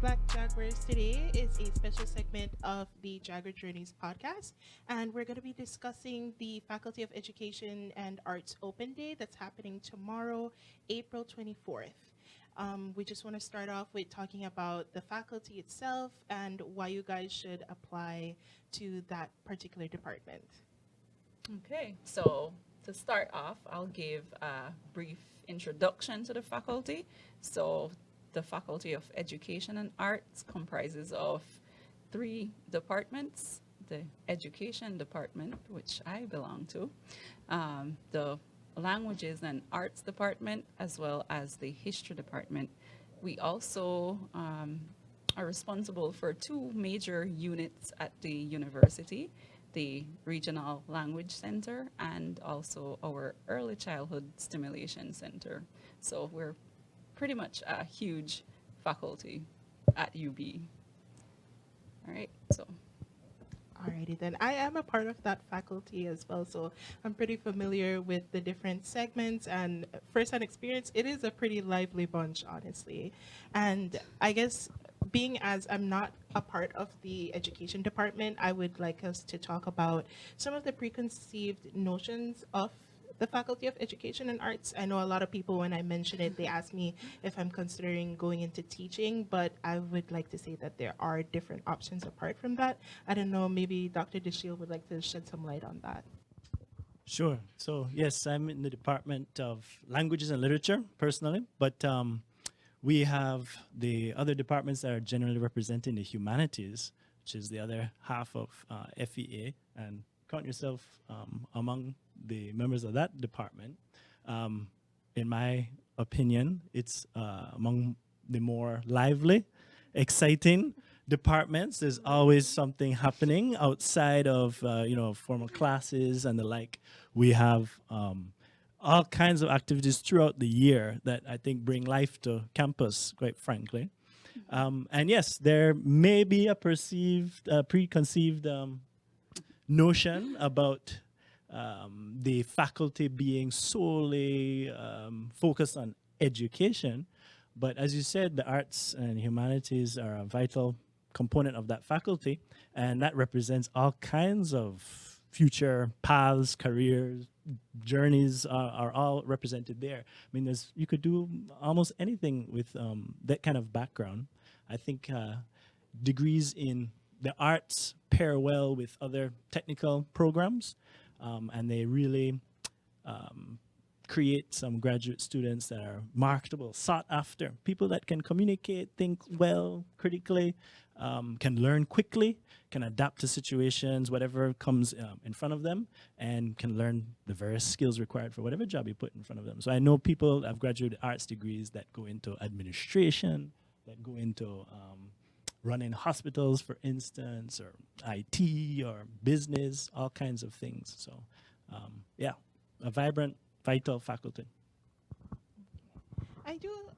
Black Jaguars today is a special segment of the Jaguar Journeys podcast, and we're going to be discussing the Faculty of Education and Arts Open Day that's happening tomorrow, April 24th. We just want to start off with talking about the faculty itself and why you guys should apply to that particular department. Okay, so to start off, I'll give a brief introduction to the faculty. So, the Faculty of Education and Arts comprises of three departments: the Education Department, which I belong to, the Languages and Arts Department, as well as the History Department. We also are responsible for two major units at the university: the Regional Language Center and also our Early Childhood Stimulation Center. So we're pretty much a huge faculty at UB. All right, so Alrighty then. I am a part of that faculty as well, so I'm pretty familiar with the different segments and first-hand experience. It is a pretty lively bunch, honestly. And I guess being as I'm not a part of the education department, I would like us to talk about some of the preconceived notions of the Faculty of Education and Arts. I know a lot of people, when I mention it, they ask me if I'm considering going into teaching, but I would like to say that there are different options apart from that. I don't know, maybe Dr. DeShield would like to shed some light on that. Sure. So, yes, I'm in the Department of Languages and Literature personally, but we have the other departments that are generally representing the humanities, which is the other half of FEA, and count yourself among the members of that department. In my opinion, it's among the more lively, exciting departments. There's always something happening outside of formal classes and the like. We have all kinds of activities throughout the year that I think bring life to campus, quite frankly. And yes, there may be a preconceived notion about the faculty being solely focused on education. But as you said, the arts and humanities are a vital component of that faculty, and that represents all kinds of future paths, careers, journeys are all represented there. I mean, you could do almost anything with that kind of background. I think degrees in the arts pair well with other technical programs, and they really create some graduate students that are marketable, sought after, people that can communicate, think well, critically, can learn quickly, can adapt to situations, whatever comes in front of them, and can learn the various skills required for whatever job you put in front of them. So I know people have graduated arts degrees that go into administration, that go into running hospitals, for instance, or IT or business, all kinds of things. So, yeah, a vibrant, vital faculty. I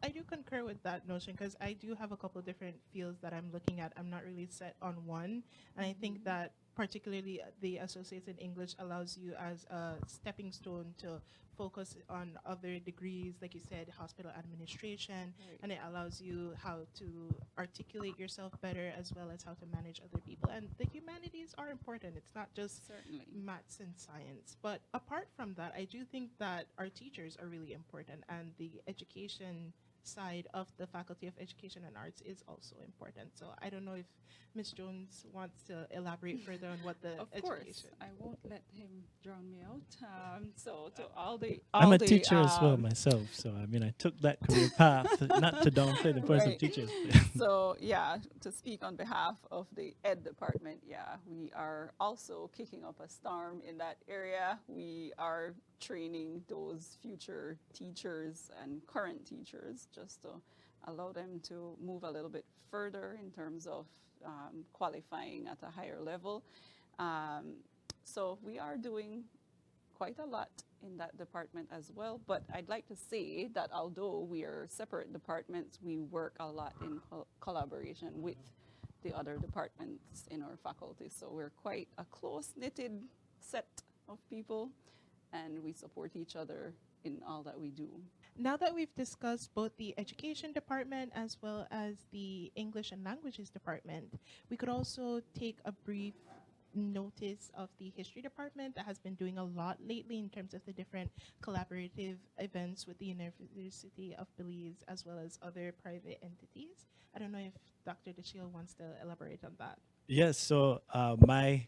do concur with that notion because I do have a couple of different fields that I'm looking at. I'm not really set on one, and I think that particularly the associates in English allows you as a stepping stone to focus on other degrees, like you said, hospital administration, Right. and it allows you how to articulate yourself better as well as how to manage other people. And the humanities are important. It's not just Certainly. maths and science. But apart from that, I do think that our teachers are really important, and the education side of the Faculty of Education and Arts is also important. So I don't know if Ms. Jones wants to elaborate further on what the Of education. course, I won't let him drown me out. So to all the I'm a teacher as well myself, so I mean, I took that career path, not to downplay the importance of Right. teachers. So yeah, to speak on behalf of the Ed department, yeah, we are also kicking up a storm in that area. We are training those future teachers and current teachers just to allow them to move a little bit further in terms of qualifying at a higher level. So we are doing quite a lot in that department as well. But I'd like to say that although we are separate departments, we work a lot in collaboration with the other departments in our faculty. So we're quite a close-knitted set of people, and we support each other in all that we do. Now that we've discussed both the education department as well as the English and languages department, we could also take a brief notice of the history department that has been doing a lot lately in terms of the different collaborative events with the University of Belize as well as other private entities. I don't know if Dr. DeShield wants to elaborate on that. Yes, so my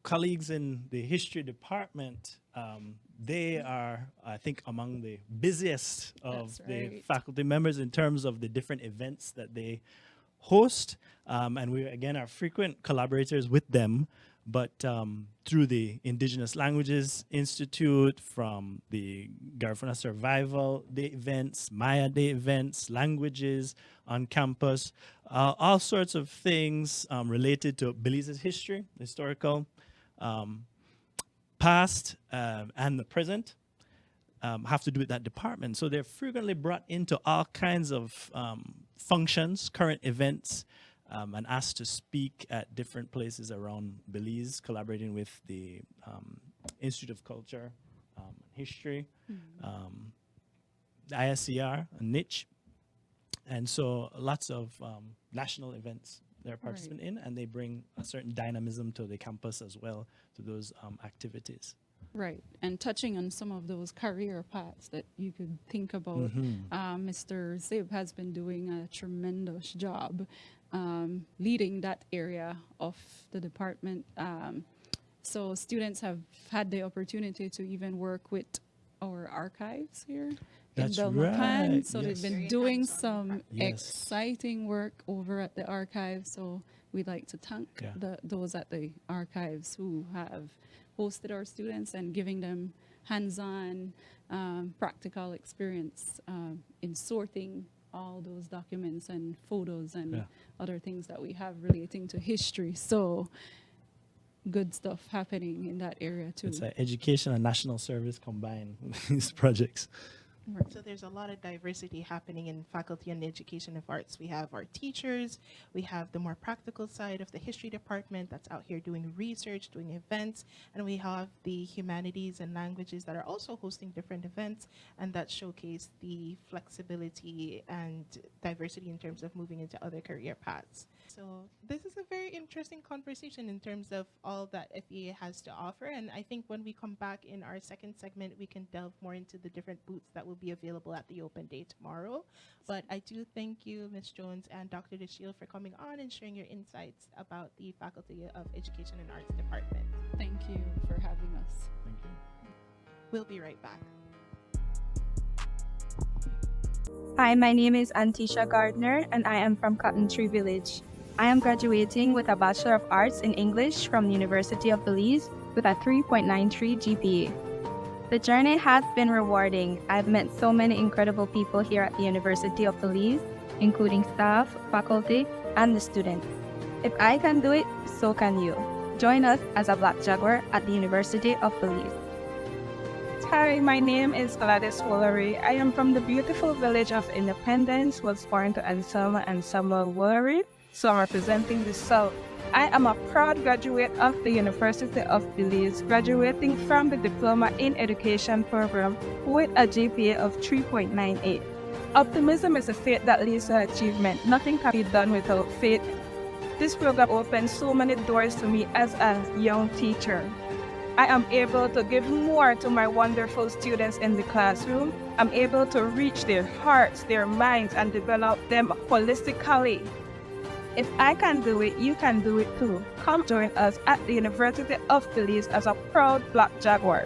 colleagues in the history department, they are, I think, among the busiest of That's the right. faculty members in terms of the different events that they host. And we, again, are frequent collaborators with them, but through the Indigenous Languages Institute, from the Garifuna Survival Day events, Maya Day events, languages on campus, all sorts of things related to Belize's history, historical past and the present have to do with that department. So they're frequently brought into all kinds of functions, current events, and asked to speak at different places around Belize, collaborating with the Institute of Culture, History, the ISCR, a niche. And so lots of national events they're participating in, and they bring a certain dynamism to the campus as well, to those activities. Right, and touching on some of those career paths that you could think about, Mr. Zib has been doing a tremendous job leading that area of the department. So students have had the opportunity to even work with our archives here That's in Belmopan. right, So yes. they've been Very doing hands-on some Yes. exciting work over at the archives. So we'd like to thank Yeah. those at the archives who have hosted our students and giving them hands-on practical experience in sorting all those documents and photos and Yeah. other things that we have relating to history. So good stuff happening in that area too. It's education and national service combined with these projects. So there's a lot of diversity happening in faculty and education of arts. We have our teachers, we have the more practical side of the history department that's out here doing research, doing events, and we have the humanities and languages that are also hosting different events and that showcase the flexibility and diversity in terms of moving into other career paths. So this is a very interesting conversation in terms of all that FEA has to offer, and I think when we come back in our second segment, we can delve more into the different booths that will be available at the open day tomorrow. But I do thank you, Ms. Jones and Dr. DeShield, for coming on and sharing your insights about the Faculty of Education and Arts Department. Thank you for having us. Thank you. We'll be right back. Hi, my name is Antisha Gardner, and I am from Cotton Tree Village. I am graduating with a Bachelor of Arts in English from the University of Belize with a 3.93 GPA. The journey has been rewarding. I've met so many incredible people here at the University of Belize, including staff, faculty, and the students. If I can do it, so can you. Join us as a Black Jaguar at the University of Belize. Hi, my name is Gladys Woolery. I am from the beautiful village of Independence, was born to Anselma and Samuel Woolery, so I'm representing the South. I am a proud graduate of the University of Belize, graduating from the Diploma in Education program with a GPA of 3.98. Optimism is a faith that leads to achievement. Nothing can be done without faith. This program opened so many doors to me as a young teacher. I am able to give more to my wonderful students in the classroom. I'm able to reach their hearts, their minds, and develop them holistically. If I can do it, you can do it too. Come join us at the University of Belize as a proud Black Jaguar.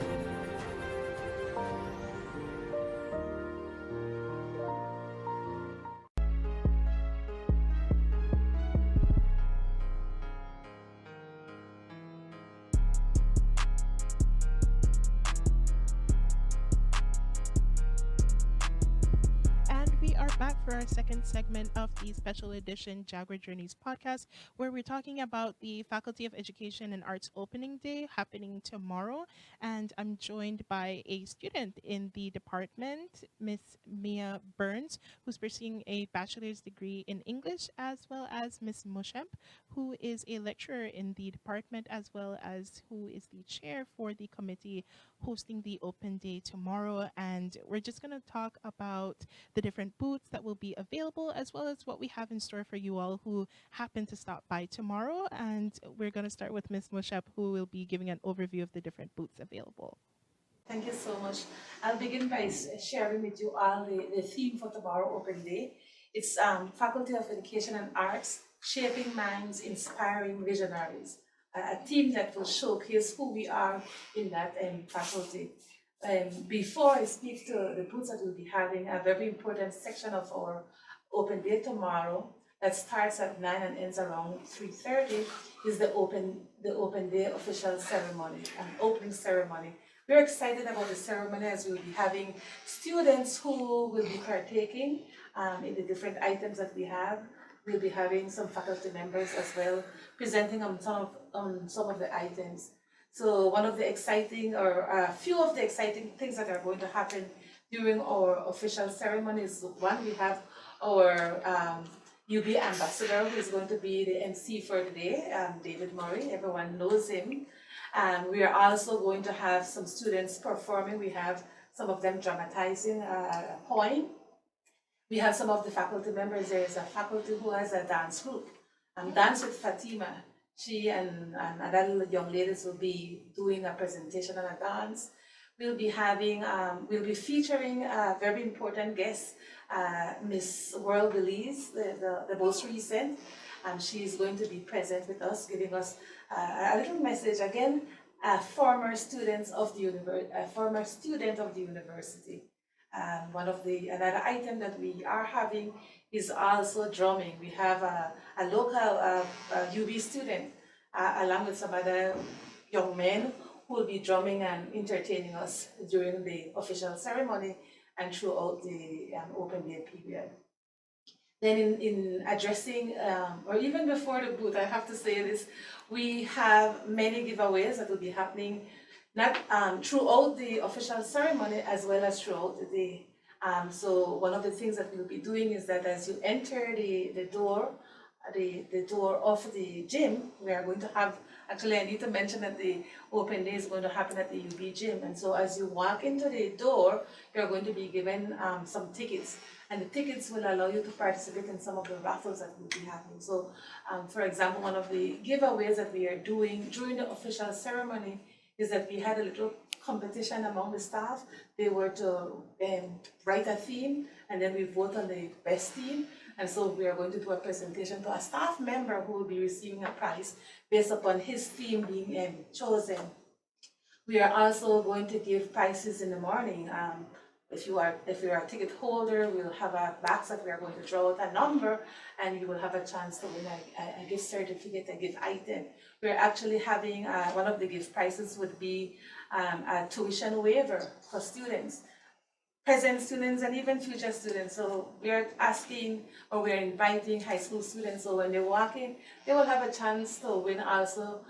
And we are back for our second segment of the special edition Jaguar Journeys podcast, where we're talking about the Faculty of Education and Arts opening day happening tomorrow. And I'm joined by a student in the department, Miss Mia Burns, who's pursuing a bachelor's degree in English, as well as Miss Muschamp, who is a lecturer in the department, as well as who is the chair for the committee hosting the open day tomorrow. And we're just going to talk about the different booths that will be available, as well as what we have in store for you all who happen to stop by tomorrow. And we're going to start with Ms. Muschamp, who will be giving an overview of the different booths available. Thank you so much. I'll begin by sharing with you all the theme for tomorrow open day. It's Faculty of Education and Arts, Shaping Minds, Inspiring Visionaries, a theme that will showcase who we are in that faculty. Before I speak to the booths that we'll be having, a very important section of our open day tomorrow that starts at 9 and ends around 3:30 is the open day official ceremony, an opening ceremony. We're excited about the ceremony as we'll be having students who will be partaking in the different items that we have. We'll be having some faculty members as well presenting on some of the items. So one of the exciting, or a few of the exciting things that are going to happen during our official ceremony is, one, we have our UB ambassador, who is going to be the MC for the day, David Murray. Everyone knows him. We are also going to have some students performing. We have some of them dramatizing a poem. We have some of the faculty members. There is a faculty who has a dance group, Dance with Fatima. She and other young ladies will be doing a presentation on a dance. We'll be having, we'll be featuring a very important guest, Miss World Belize, the most recent. She is going to be present with us, giving us a little message. Again, a former student of the university. Another item that we are having is also drumming. We have a local UB student, along with some other young men, who will be drumming and entertaining us during the official ceremony and throughout the open day period. Then in addressing, or even before the booth, I have to say this, we have many giveaways that will be happening not throughout the official ceremony as well as throughout the day. So one of the things that we'll be doing is that as you enter the door of the gym, we are going to have, actually I need to mention that the open day is going to happen at the UB gym. And so as you walk into the door, you're going to be given some tickets. And the tickets will allow you to participate in some of the raffles that will be happening. So for example, one of the giveaways that we are doing during the official ceremony is that we had a little competition among the staff. They were to write a theme, and then we vote on the best theme. And so we are going to do a presentation to a staff member who will be receiving a prize based upon his theme being chosen. We are also going to give prizes in the morning. If you are a ticket holder, we'll have a box that we are going to draw out a number, and you will have a chance to win a gift certificate, a gift item. We're actually having one of the gift prizes would be a tuition waiver for students, present students and even future students. So we're asking, or we're inviting high school students, so when they walk in, they will have a chance to win also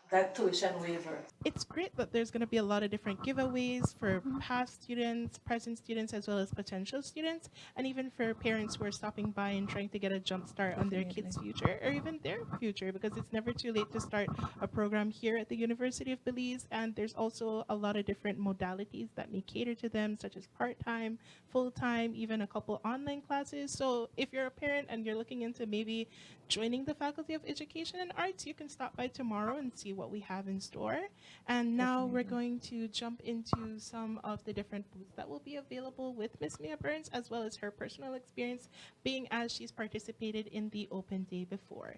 that tuition waiver. It's great that there's going to be a lot of different giveaways for past students, present students, as well as potential students, and even for parents who are stopping by and trying to get a jump start on their kids' future, or even their future, because it's never too late to start a program here at the University of Belize. And there's also a lot of different modalities that may cater to them, such as part-time, full-time, even a couple online classes. So if you're a parent and you're looking into maybe joining the Faculty of Education and Arts, you can stop by tomorrow and see what we have in store. And now we're going to jump into some of the different booths that will be available with Miss Mia Burns, as well as her personal experience, being as she's participated in the open day before.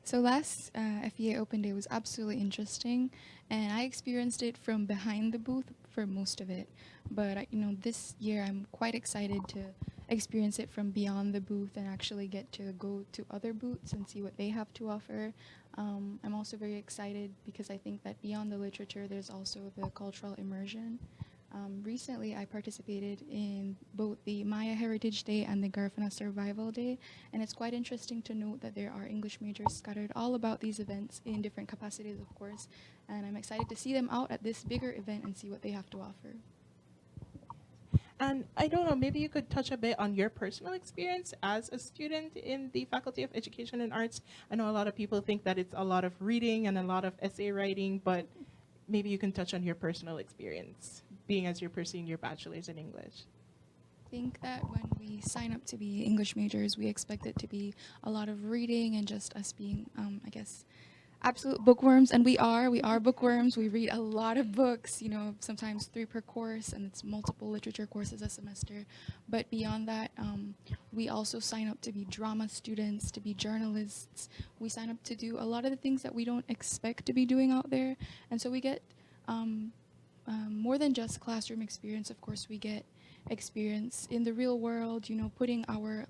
So last FEA Open Day was absolutely interesting, and I experienced it from behind the booth for most of it. But this year I'm quite excited to experience it from beyond the booth and actually get to go to other booths and see what they have to offer. I'm also very excited because I think that beyond the literature, there's also the cultural immersion. Recently, I participated in both the Maya Heritage Day and the Garifuna Survival Day, and it's quite interesting to note that there are English majors scattered all about these events in different capacities, of course, and I'm excited to see them out at this bigger event and see what they have to offer. And I don't know, maybe you could touch a bit on your personal experience as a student in the Faculty of Education and Arts. I know a lot of people think that it's a lot of reading and a lot of essay writing, but maybe you can touch on your personal experience, being as you're pursuing your bachelor's in English. I think that when we sign up to be English majors, we expect it to be a lot of reading and just us being, I guess, absolute bookworms. And we are bookworms. We read a lot of books, sometimes 3 per course, and it's multiple literature courses a semester. But beyond that, we also sign up to be drama students, to be journalists. We sign up to do a lot of the things that we don't expect to be doing out there. And so we get more than just classroom experience. Of course, we get experience in the real world, putting our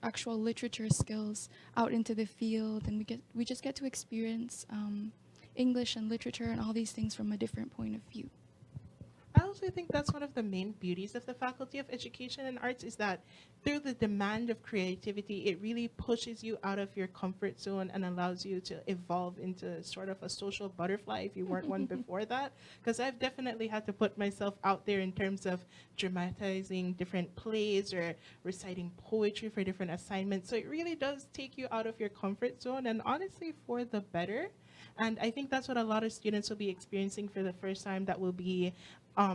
actual literature skills out into the field, and we just get to experience English and literature and all these things from a different point of view. I also think that's one of the main beauties of the Faculty of Education and Arts is that through the demand of creativity, it really pushes you out of your comfort zone and allows you to evolve into sort of a social butterfly if you weren't one before that. Because I've definitely had to put myself out there in terms of dramatizing different plays or reciting poetry for different assignments. So it really does take you out of your comfort zone, and honestly for the better. And I think that's what a lot of students will be experiencing for the first time, that will be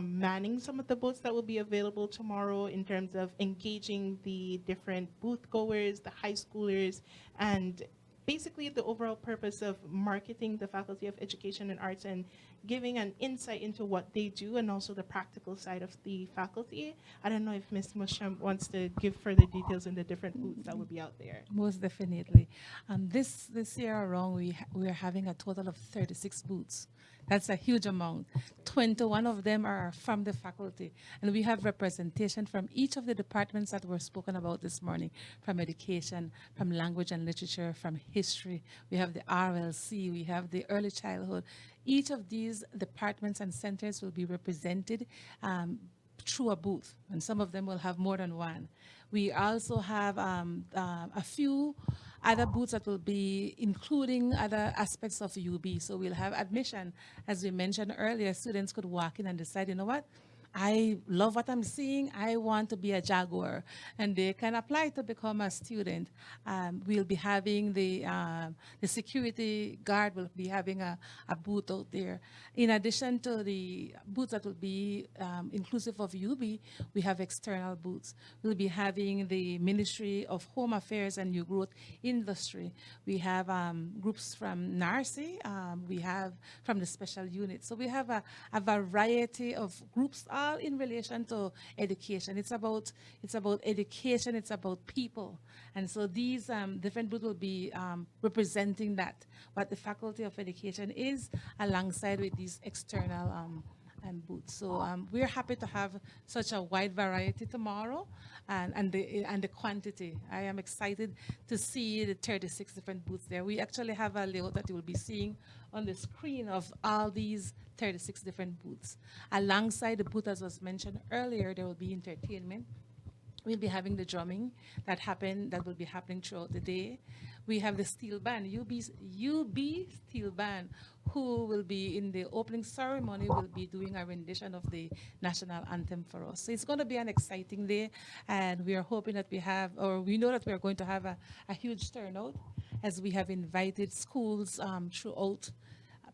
manning some of the boats that will be available tomorrow in terms of engaging the different booth goers, the high schoolers, and basically the overall purpose of marketing the Faculty of Education and Arts and giving an insight into what they do and also the practical side of the faculty. I don't know if Ms. Muschamp wants to give further details in the different booths that will be out there. Most definitely. This year around, we are having a total of 36 booths. That's a huge amount. 21 of them are from the faculty. And we have representation from each of the departments that were spoken about this morning, from education, from language and literature, from history. We have the RLC, we have the early childhood. Each of these departments and centers will be represented through a booth, and some of them will have more than one. We also have a few other booths that will be including other aspects of UB. So we'll have admission. As we mentioned earlier, students could walk in and decide, you know what? I love what I'm seeing. I want to be a Jaguar. And they can apply to become a student. We'll be having the security guard will be having a booth out there. In addition to the booths that will be inclusive of UB, we have external booths. We'll be having the Ministry of Home Affairs and New Growth Industry. We have groups from NARCI. We have from the special unit. So we have a variety of groups all in relation to education. It's about education, it's about people. And so these different booths will be representing that, what the Faculty of Education is, alongside with these external booths. So we're happy to have such a wide variety tomorrow, and the quantity. I am excited to see the 36 different booths there. We actually have a layout that you will be seeing on the screen of all these 36 different booths. Alongside the booth, as was mentioned earlier, there will be entertainment. We'll be having the drumming that will be happening throughout the day. We have the steel band, UB steel band, who will be in the opening ceremony, will be doing a rendition of the national anthem for us. So it's going to be an exciting day, and we are hoping that we know that we are going to have a huge turnout, as we have invited schools throughout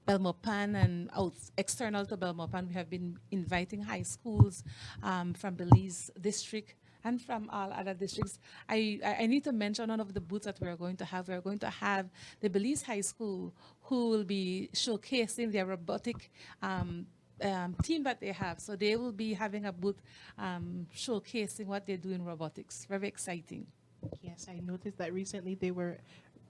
Belmopan and external to Belmopan. We have been inviting high schools from Belize district and from all other districts. I need to mention one of the booths that we're going to have. We're going to have the Belize High School, who will be showcasing their robotic team that they have. So they will be having a booth showcasing what they do in robotics. Very exciting. Yes, I noticed that recently they were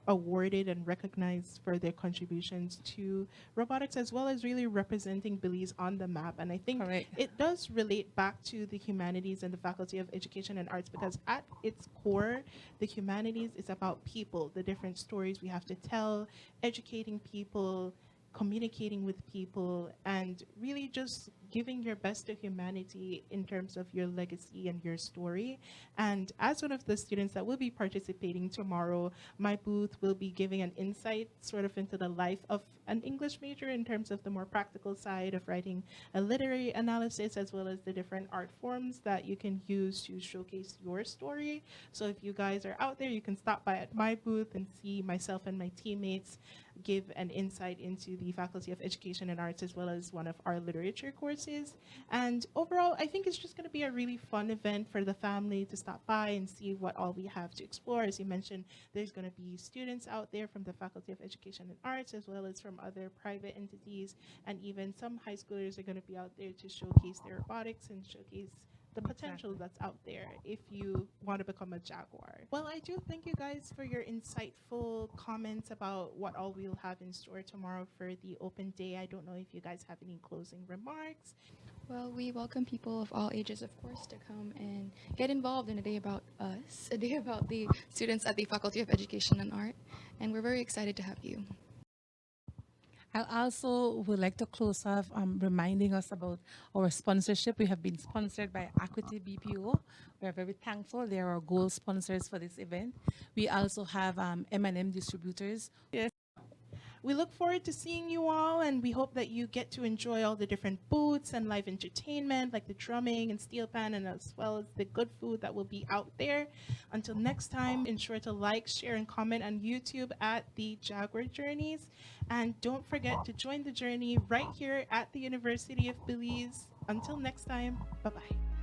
awarded and recognized for their contributions to robotics, as well as really representing Belize on the map. And I think it does relate back to the humanities and the Faculty of Education and Arts, because at its core, the humanities is about people, the different stories we have to tell, educating people, communicating with people, and really just giving your best to humanity in terms of your legacy and your story. And as one of the students that will be participating tomorrow, my booth will be giving an insight sort of into the life of an English major in terms of the more practical side of writing a literary analysis, as well as the different art forms that you can use to showcase your story. So if you guys are out there, you can stop by at my booth and see myself and my teammates give an insight into the Faculty of Education and Arts, as well as one of our literature courses. And overall, I think it's just going to be a really fun event for the family to stop by and see what all we have to explore. As you mentioned, there's going to be students out there from the Faculty of Education and Arts, as well as from other private entities, and even some high schoolers are going to be out there to showcase their robotics and showcase the potential that's out there if you want to become a Jaguar. Well, I do thank you guys for your insightful comments about what all we'll have in store tomorrow for the open day. I don't know if you guys have any closing remarks. Well, we welcome people of all ages, of course, to come and get involved in a day about us, a day about the students at the Faculty of Education and Art, and we're very excited to have you. I also would like to close off reminding us about our sponsorship. We have been sponsored by Equity BPO. We are very thankful. They are our gold sponsors for this event. We also have M&M distributors. Yes. We look forward to seeing you all, and we hope that you get to enjoy all the different booths and live entertainment like the drumming and steel pan, and as well as the good food that will be out there. Until next time, ensure to like, share, and comment on YouTube at the Jaguar Journeys. And don't forget to join the journey right here at the University of Belize. Until next time, bye-bye.